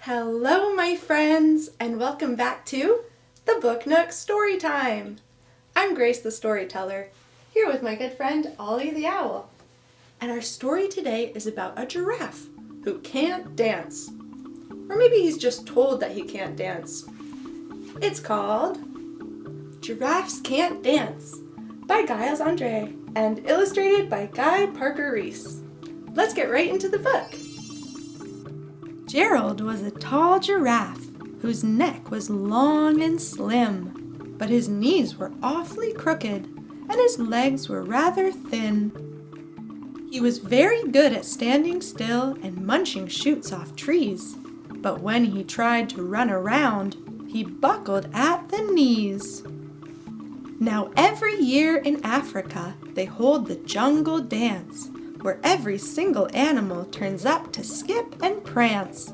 Hello, my friends, and welcome back to the Book Nook Storytime. I'm Grace the Storyteller, here with my good friend Ollie the Owl. And our story today is about a giraffe who can't dance. Or maybe he's just told that he can't dance. It's called Giraffes Can't Dance by Giles Andreae and illustrated by Parker-Rees. Let's get right into the book. Gerald was a tall giraffe whose neck was long and slim, but his knees were awfully crooked and his legs were rather thin. He was very good at standing still and munching shoots off trees, but when he tried to run around, he buckled at the knees. Now every year in Africa, they hold the jungle dance, where every single animal turns up to skip and prance.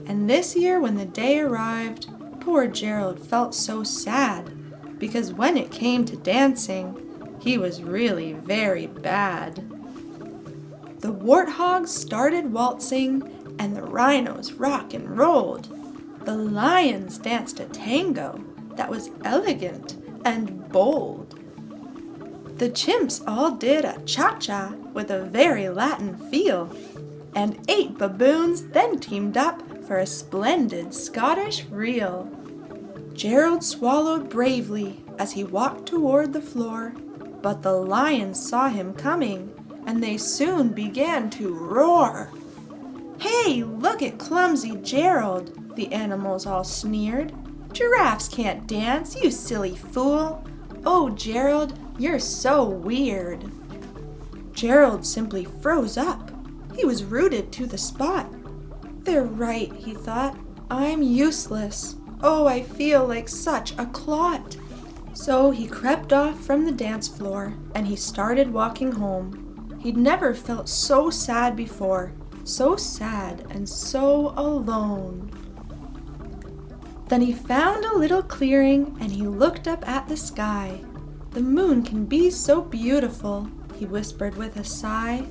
And this year when the day arrived, poor Gerald felt so sad, because when it came to dancing, he was really very bad. The warthogs started waltzing, and the rhinos rock and rolled. The lions danced a tango that was elegant and bold. The chimps all did a cha-cha with a very Latin feel, and 8 baboons then teamed up for a splendid Scottish reel. Gerald swallowed bravely as he walked toward the floor, but the lions saw him coming, and they soon began to roar. "Hey, look at clumsy Gerald," the animals all sneered. "Giraffes can't dance, you silly fool. Oh, Gerald, you're so weird." Gerald simply froze up. He was rooted to the spot. "They're right," he thought. "I'm useless. Oh, I feel like such a clot." So he crept off from the dance floor and he started walking home. He'd never felt so sad before, so sad and so alone. Then he found a little clearing and he looked up at the sky. "The moon can be so beautiful," he whispered with a sigh.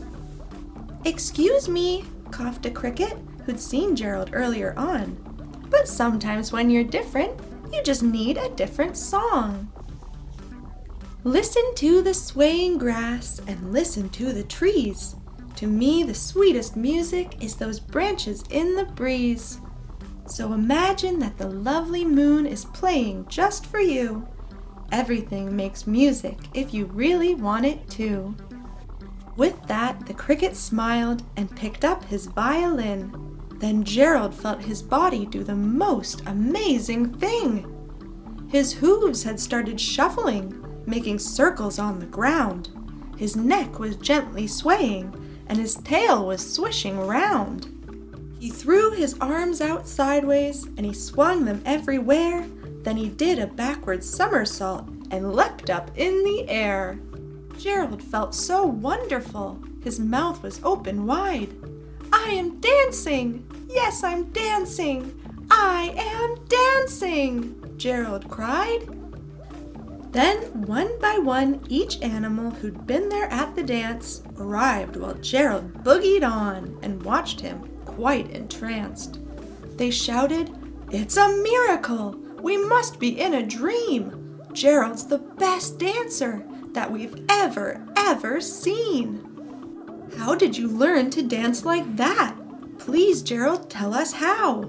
"Excuse me," coughed a cricket who'd seen Gerald earlier on. "But sometimes when you're different, you just need a different song. Listen to the swaying grass and listen to the trees. To me, the sweetest music is those branches in the breeze. So imagine that the lovely moon is playing just for you. Everything makes music if you really want it to." With that, the cricket smiled and picked up his violin. Then Gerald felt his body do the most amazing thing. His hooves had started shuffling, making circles on the ground. His neck was gently swaying, and his tail was swishing round. He threw his arms out sideways, and he swung them everywhere. Then he did a backward somersault and leapt up in the air. Gerald felt so wonderful. His mouth was open wide. "I am dancing! Yes, I'm dancing! I am dancing!" Gerald cried. Then, one by one, each animal who'd been there at the dance arrived while Gerald boogied on and watched him, quite entranced. They shouted, "It's a miracle! We must be in a dream! Gerald's the best dancer that we've ever seen! How did you learn to dance like that? Please, Gerald, tell us how!"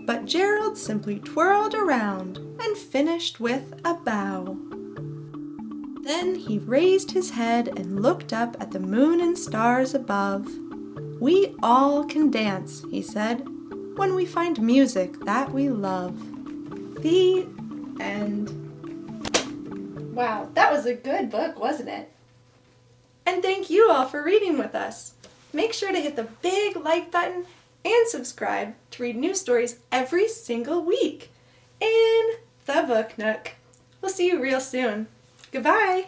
But Gerald simply twirled around and finished with a bow. Then he raised his head and looked up at the moon and stars above. "We all can dance," he said, "when we find music that we love." The end. Wow, that was a good book, wasn't it? And thank you all for reading with us. Make sure to hit the big like button and subscribe to read new stories every single week in the Book Nook. We'll see you real soon. Goodbye.